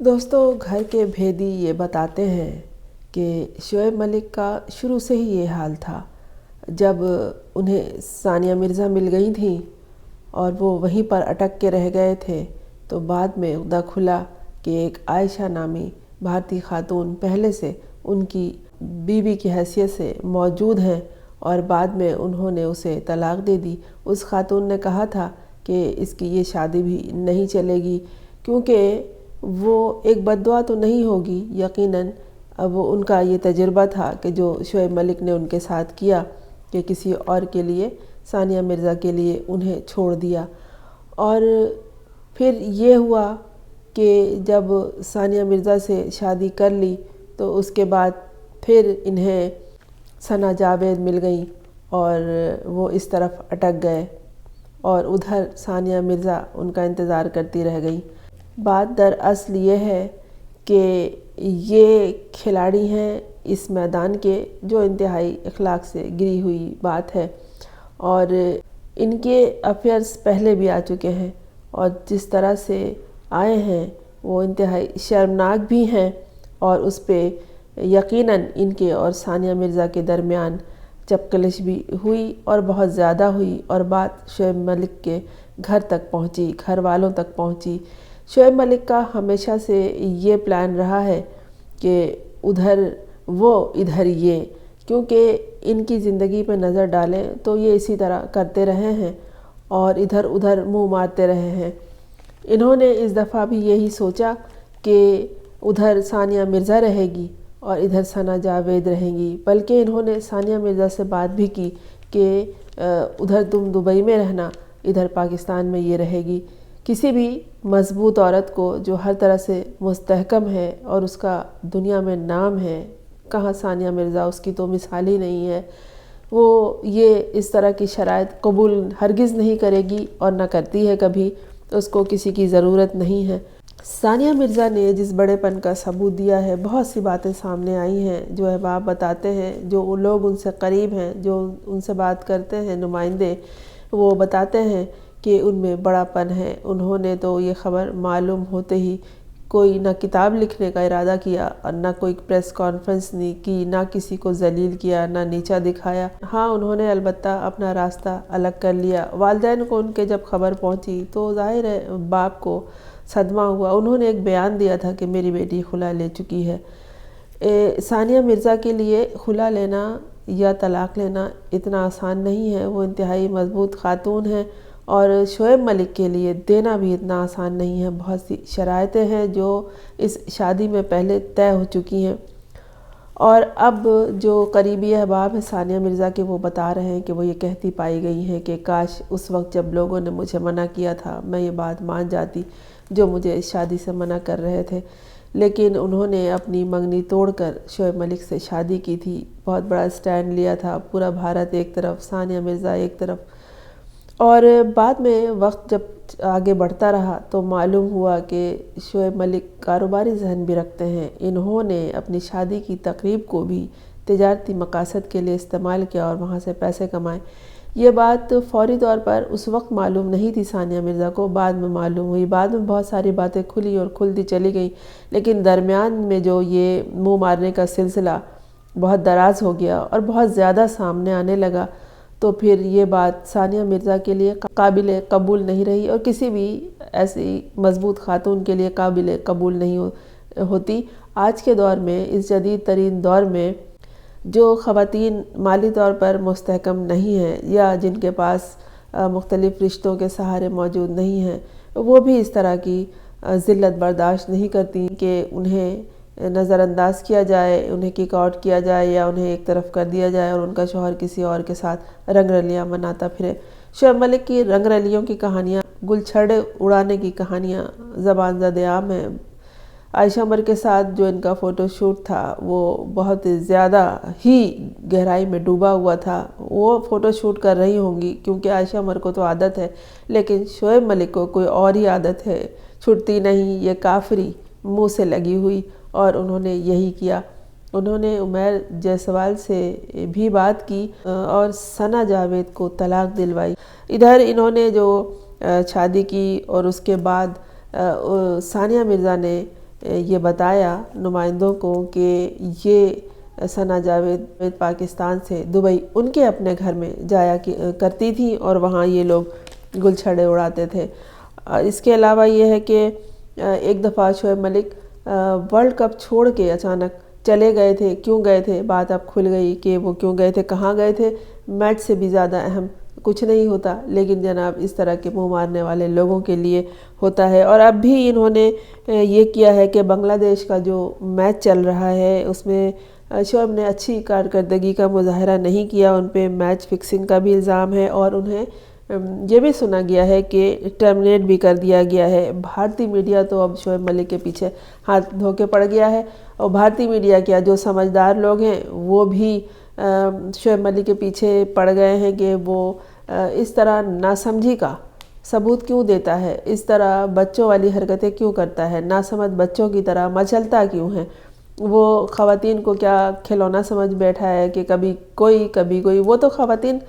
دوستو، گھر کے بھیدی یہ بتاتے ہیں کہ شعیب ملک کا شروع سے ہی یہ حال تھا۔ جب انہیں ثانیہ مرزا مل گئی تھیں اور وہ وہیں پر اٹک کے رہ گئے تھے تو بعد میں پتہ کھلا کہ ایک عائشہ نامی بھارتی خاتون پہلے سے ان کی بیوی کی حیثیت سے موجود ہیں اور بعد میں انہوں نے اسے طلاق دے دی۔ اس خاتون نے کہا تھا کہ اس کی یہ شادی بھی نہیں چلے گی کیونکہ وہ ایک بددعا تو نہیں ہوگی۔ یقیناً اب ان کا یہ تجربہ تھا کہ جو شعیب ملک نے ان کے ساتھ کیا کہ کسی اور کے لیے، ثانیہ مرزا کے لیے انہیں چھوڑ دیا۔ اور پھر یہ ہوا کہ جب ثانیہ مرزا سے شادی کر لی تو اس کے بعد پھر انہیں ثنا جاوید مل گئیں اور وہ اس طرف اٹک گئے اور ادھر ثانیہ مرزا ان کا انتظار کرتی رہ گئی۔ بات دراصل یہ ہے کہ یہ کھلاڑی ہیں اس میدان کے جو انتہائی اخلاق سے گری ہوئی بات ہے، اور ان کے افیئرز پہلے بھی آ چکے ہیں اور جس طرح سے آئے ہیں وہ انتہائی شرمناک بھی ہیں، اور اس پہ یقیناً ان کے اور ثانیہ مرزا کے درمیان چپکلش بھی ہوئی اور بہت زیادہ ہوئی، اور بات شعیب ملک کے گھر تک پہنچی، گھر والوں تک پہنچی۔ شعیب ملک کا ہمیشہ سے یہ پلان رہا ہے کہ ادھر وہ ادھر یہ، کیونکہ ان کی زندگی پہ نظر ڈالیں تو یہ اسی طرح کرتے رہے ہیں اور ادھر ادھر منہ مارتے رہے ہیں۔ انہوں نے اس دفعہ بھی یہی سوچا کہ ادھر ثانیہ مرزا رہے گی اور ادھر ثنا جاوید رہیں گی، بلکہ انہوں نے ثانیہ مرزا سے بات بھی کی کہ ادھر تم دبئی میں رہنا، ادھر پاکستان میں یہ رہے گی۔ کسی بھی مضبوط عورت کو جو ہر طرح سے مستحکم ہے اور اس کا دنیا میں نام ہے، کہاں ثانیہ مرزا، اس کی تو مثال ہی نہیں ہے، وہ یہ اس طرح کی شرائط قبول ہرگز نہیں کرے گی اور نہ کرتی ہے کبھی، اس کو کسی کی ضرورت نہیں ہے۔ ثانیہ مرزا نے جس بڑے پن کا ثبوت دیا ہے، بہت سی باتیں سامنے آئی ہیں جو احباب بتاتے ہیں، جو لوگ ان سے قریب ہیں، جو ان سے بات کرتے ہیں نمائندے، وہ بتاتے ہیں کہ ان میں بڑا پن ہے۔ انہوں نے تو یہ خبر معلوم ہوتے ہی کوئی نہ کتاب لکھنے کا ارادہ کیا اور نہ کوئی پریس کانفرنس نہیں کی، نہ کسی کو ذلیل کیا، نہ نیچا دکھایا۔ ہاں، انہوں نے البتہ اپنا راستہ الگ کر لیا۔ والدین کو ان کے جب خبر پہنچی تو ظاہر ہے باپ کو صدمہ ہوا۔ انہوں نے ایک بیان دیا تھا کہ میری بیٹی خلا لے چکی ہے۔ ثانیہ مرزا کے لیے خلا لینا یا طلاق لینا اتنا آسان نہیں ہے، وہ انتہائی مضبوط خاتون ہیں، اور شعیب ملک کے لیے دینا بھی اتنا آسان نہیں ہے۔ بہت سی شرائطیں ہیں جو اس شادی میں پہلے طے ہو چکی ہیں، اور اب جو قریبی احباب ہیں ثانیہ مرزا کے، وہ بتا رہے ہیں کہ وہ یہ کہتی پائی گئی ہیں کہ کاش اس وقت جب لوگوں نے مجھے منع کیا تھا میں یہ بات مان جاتی جو مجھے اس شادی سے منع کر رہے تھے، لیکن انہوں نے اپنی منگنی توڑ کر شعیب ملک سے شادی کی تھی، بہت بڑا سٹینڈ لیا تھا، پورا بھارت ایک طرف، ثانیہ مرزا ایک طرف۔ اور بعد میں وقت جب آگے بڑھتا رہا تو معلوم ہوا کہ شعیب ملک کاروباری ذہن بھی رکھتے ہیں۔ انہوں نے اپنی شادی کی تقریب کو بھی تجارتی مقاصد کے لیے استعمال کیا اور وہاں سے پیسے کمائے۔ یہ بات فوری طور پر اس وقت معلوم نہیں تھی ثانیہ مرزا کو، بعد میں معلوم ہوئی۔ بعد میں بہت ساری باتیں کھلی اور کھلتی چلی گئیں، لیکن درمیان میں جو یہ منہ مارنے کا سلسلہ بہت دراز ہو گیا اور بہت زیادہ سامنے آنے لگا، تو پھر یہ بات ثانیہ مرزا کے لیے قابل قبول نہیں رہی اور کسی بھی ایسی مضبوط خاتون کے لیے قابل قبول نہیں ہوتی۔ آج کے دور میں، اس جدید ترین دور میں، جو خواتین مالی طور پر مستحکم نہیں ہیں یا جن کے پاس مختلف رشتوں کے سہارے موجود نہیں ہیں، وہ بھی اس طرح کی ذلت برداشت نہیں کرتی کہ انہیں نظر انداز کیا جائے، انہیں کک آؤٹ کیا جائے یا انہیں ایک طرف کر دیا جائے اور ان کا شوہر کسی اور کے ساتھ رنگ رلیاں مناتا پھرے۔ شعیب ملک کی رنگ رلیوں کی کہانیاں، گل چھڑے اڑانے کی کہانیاں زبان زد عام ہیں۔ عائشہ عمر کے ساتھ جو ان کا فوٹو شوٹ تھا وہ بہت زیادہ ہی گہرائی میں ڈوبا ہوا تھا۔ وہ فوٹو شوٹ کر رہی ہوں گی کیونکہ عائشہ عمر کو تو عادت ہے، لیکن شعیب ملک کو کوئی اور ہی عادت ہے، چھٹتی نہیں یہ کافری منہ سے لگی ہوئی، اور انہوں نے یہی کیا۔ انہوں نے عمیر جیسوال سے بھی بات کی اور ثنا جاوید کو طلاق دلوائی۔ ادھر انہوں نے جو شادی کی اور اس کے بعد ثانیہ مرزا نے یہ بتایا نمائندوں کو کہ یہ ثنا جاوید پاکستان سے دبئی ان کے اپنے گھر میں جایا کرتی تھیں اور وہاں یہ لوگ گل چھڑے اڑاتے تھے۔ اس کے علاوہ یہ ہے کہ ایک دفعہ شعیب ملک ورلڈ کپ چھوڑ کے اچانک چلے گئے تھے۔ کیوں گئے تھے؟ بات اب کھل گئی کہ وہ کیوں گئے تھے، کہاں گئے تھے۔ میچ سے بھی زیادہ اہم کچھ نہیں ہوتا، لیکن جناب اس طرح کے منہ مارنے والے لوگوں کے لیے ہوتا ہے۔ اور اب بھی انہوں نے یہ کیا ہے کہ بنگلہ دیش کا جو میچ چل رہا ہے اس میں شعیب نے اچھی کارکردگی کا مظاہرہ نہیں کیا، ان پہ میچ فکسنگ کا بھی الزام ہے اور انہیں یہ بھی سنا گیا ہے کہ ٹرمینیٹ بھی کر دیا گیا ہے۔ بھارتی میڈیا تو اب شعیب ملک کے پیچھے ہاتھ دھو کے پڑ گیا ہے، اور بھارتی میڈیا کیا جو سمجھدار لوگ ہیں وہ بھی شعیب ملک کے پیچھے پڑ گئے ہیں کہ وہ اس طرح ناسمجھی کا ثبوت کیوں دیتا ہے، اس طرح بچوں والی حرکتیں کیوں کرتا ہے، ناسمجھ بچوں کی طرح مچلتا کیوں ہے۔ وہ خواتین کو کیا کھلونا سمجھ بیٹھا ہے کہ کبھی کوئی۔ وہ تو خواتین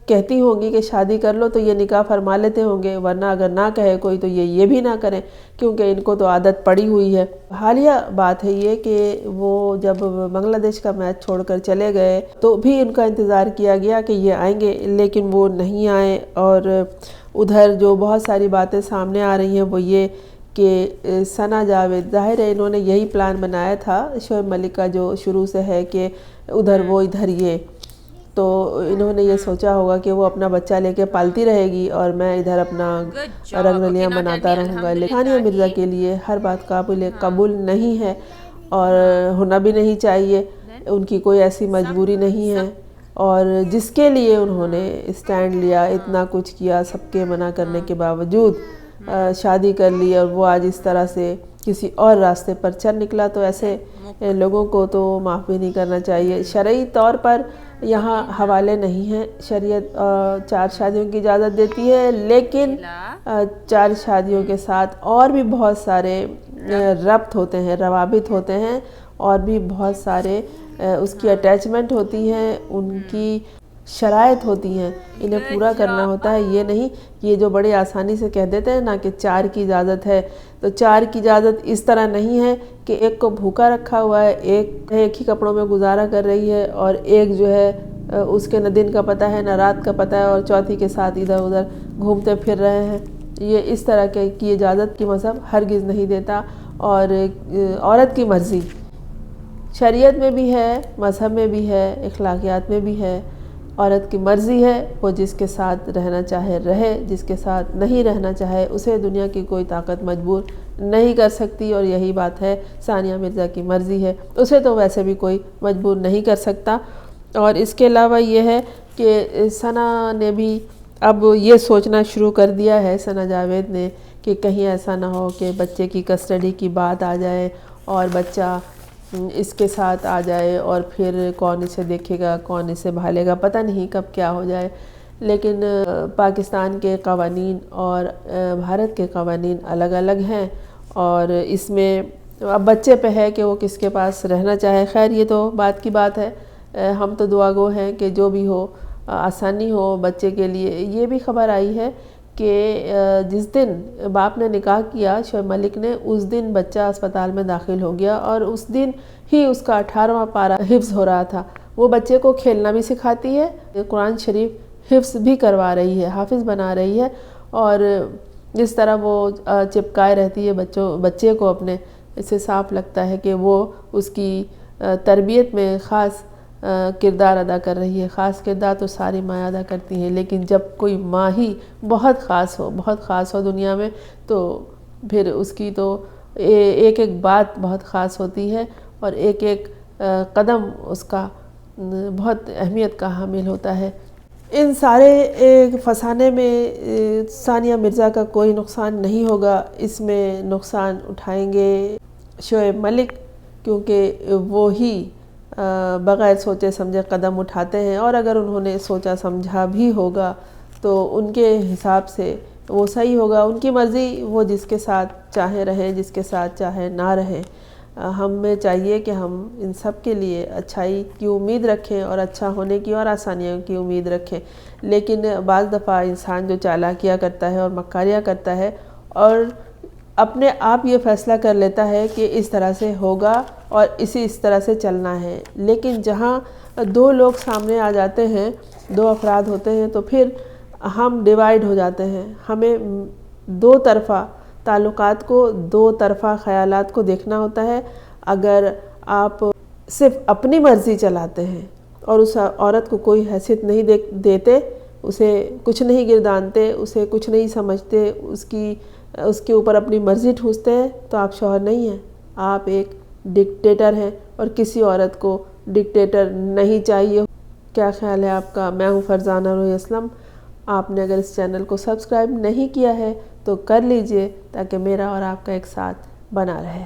کہتی ہوں گی کہ شادی کر لو تو یہ نکاح فرما لیتے ہوں گے، ورنہ اگر نہ کہے کوئی تو یہ بھی نہ کریں، کیونکہ ان کو تو عادت پڑی ہوئی ہے۔ حالیہ بات ہے یہ کہ وہ جب بنگلہ دیش کا میچ چھوڑ کر چلے گئے تو بھی ان کا انتظار کیا گیا کہ یہ آئیں گے، لیکن وہ نہیں آئے۔ اور ادھر جو بہت ساری باتیں سامنے آ رہی ہیں وہ یہ کہ ثنا جاوید، ظاہر ہے انہوں نے یہی پلان بنایا تھا شعیب ملک کا جو شروع سے ہے کہ ادھر وہ ادھر یہ، تو انہوں نے یہ سوچا ہوگا کہ وہ اپنا بچہ لے کے پالتی رہے گی اور میں ادھر اپنا رنگ رلیاں بناتا رہوں گا۔ لیکن ثانیہ مرزا کے لیے ہر بات قبول نہیں ہے اور ہونا بھی نہیں چاہیے، ان کی کوئی ایسی مجبوری نہیں ہے، اور جس کے لیے انہوں نے اسٹینڈ لیا، اتنا کچھ کیا، سب کے منع کرنے کے باوجود شادی کر لی، اور وہ آج اس طرح سے کسی اور راستے پر چل نکلا، تو ایسے لوگوں کو تو معاف بھی نہیں کرنا چاہیے۔ شرعی طور پر یہاں حوالے نہیں ہیں، شریعت 4 شادیوں کی اجازت دیتی ہے، لیکن 4 شادیوں کے ساتھ اور بھی بہت سارے ربط ہوتے ہیں، روابط ہوتے ہیں، اور بھی بہت سارے اس کی اٹیچمنٹ ہوتی ہیں، ان کی شرائط ہوتی ہیں، انہیں پورا کرنا ہوتا ہے۔ یہ نہیں یہ جو بڑے آسانی سے کہہ دیتے ہیں نا کہ 4 کی اجازت ہے، تو 4 کی اجازت اس طرح نہیں ہے کہ ایک کو بھوکا رکھا ہوا ہے، ایک ہی کپڑوں میں گزارا کر رہی ہے، اور ایک جو ہے اس کے نہ دن کا پتہ ہے نہ رات کا پتہ ہے، اور چوتھی کے ساتھ ادھر ادھر گھومتے پھر رہے ہیں۔ یہ اس طرح کی اجازت کی مذہب ہرگز نہیں دیتا، اور عورت کی مرضی شریعت میں بھی ہے، مذہب میں بھی ہے، اخلاقیات میں بھی ہے۔ عورت کی مرضی ہے، وہ جس کے ساتھ رہنا چاہے رہے، جس کے ساتھ نہیں رہنا چاہے اسے دنیا کی کوئی طاقت مجبور نہیں کر سکتی، اور یہی بات ہے ثانیہ مرزا کی مرضی ہے، اسے تو ویسے بھی کوئی مجبور نہیں کر سکتا۔ اور اس کے علاوہ یہ ہے کہ ثنا نے بھی اب یہ سوچنا شروع کر دیا ہے، ثنا جاوید نے، کہ کہیں ایسا نہ ہو کہ بچے کی کسٹڈی کی بات آ جائے اور بچہ اس کے ساتھ آ جائے، اور پھر کون اسے دیکھے گا، کون اسے بھالے گا، پتہ نہیں کب کیا ہو جائے۔ لیکن پاکستان کے قوانین اور بھارت کے قوانین الگ الگ ہیں، اور اس میں اب بچے پہ ہے کہ وہ کس کے پاس رہنا چاہے۔ خیر یہ تو بات کی بات ہے، ہم تو دعا گو ہیں کہ جو بھی ہو آسانی ہو بچے کے لیے۔ یہ بھی خبر آئی ہے کہ جس دن باپ نے نکاح کیا شعیب ملک نے، اس دن بچہ اسپتال میں داخل ہو گیا، اور اس دن ہی اس کا 18واں پارہ حفظ ہو رہا تھا۔ وہ بچے کو کھیلنا بھی سکھاتی ہے، قرآن شریف حفظ بھی کروا رہی ہے، حافظ بنا رہی ہے، اور جس طرح وہ چپکائے رہتی ہے بچے کو اپنے، اس سے صاف لگتا ہے کہ وہ اس کی تربیت میں خاص کردار ادا کر رہی ہے۔ خاص کردار تو ساری ماں ادا کرتی ہیں، لیکن جب کوئی ماں ہی بہت خاص ہو دنیا میں، تو پھر اس کی تو ایک ایک بات بہت خاص ہوتی ہے، اور ایک ایک قدم اس کا بہت اہمیت کا حامل ہوتا ہے۔ ان سارے فسانے میں ثانیہ مرزا کا کوئی نقصان نہیں ہوگا، اس میں نقصان اٹھائیں گے شعیب ملک، کیونکہ وہی بغیر سوچے سمجھے قدم اٹھاتے ہیں، اور اگر انہوں نے سوچا سمجھا بھی ہوگا تو ان کے حساب سے وہ صحیح ہوگا۔ ان کی مرضی، وہ جس کے ساتھ چاہے رہیں، جس کے ساتھ چاہے نہ رہیں۔ ہمیں چاہیے کہ ہم ان سب کے لیے اچھائی کی امید رکھیں، اور اچھا ہونے کی اور آسانیوں کی امید رکھیں، لیکن بعض دفعہ انسان جو چالاکیاں کرتا ہے اور مکاریاں کرتا ہے، اور اپنے آپ یہ فیصلہ کر لیتا ہے کہ اس طرح سے ہوگا اور اس طرح سے چلنا ہے۔ لیکن جہاں دو لوگ سامنے آ جاتے ہیں، دو افراد ہوتے ہیں، تو پھر ہم ڈیوائیڈ ہو جاتے ہیں۔ ہمیں دو طرفہ تعلقات کو، دو طرفہ خیالات کو دیکھنا ہوتا ہے۔ اگر آپ صرف اپنی مرضی چلاتے ہیں اور اس عورت کو کوئی حیثیت نہیں دیتے، اسے کچھ نہیں گردانتے، اسے کچھ نہیں سمجھتے، اس کے اوپر اپنی مرضی ٹھوستے ہیں، تو آپ شوہر نہیں ہیں، آپ ایک ڈکٹیٹر ہیں، اور کسی عورت کو ڈکٹیٹر نہیں چاہیے۔ کیا خیال ہے آپ کا؟ میں ہوں فرزانہ روحی اسلم۔ آپ نے اگر اس چینل کو سبسکرائب نہیں کیا ہے تو کر لیجئے، تاکہ میرا اور آپ کا ایک ساتھ بنا رہے۔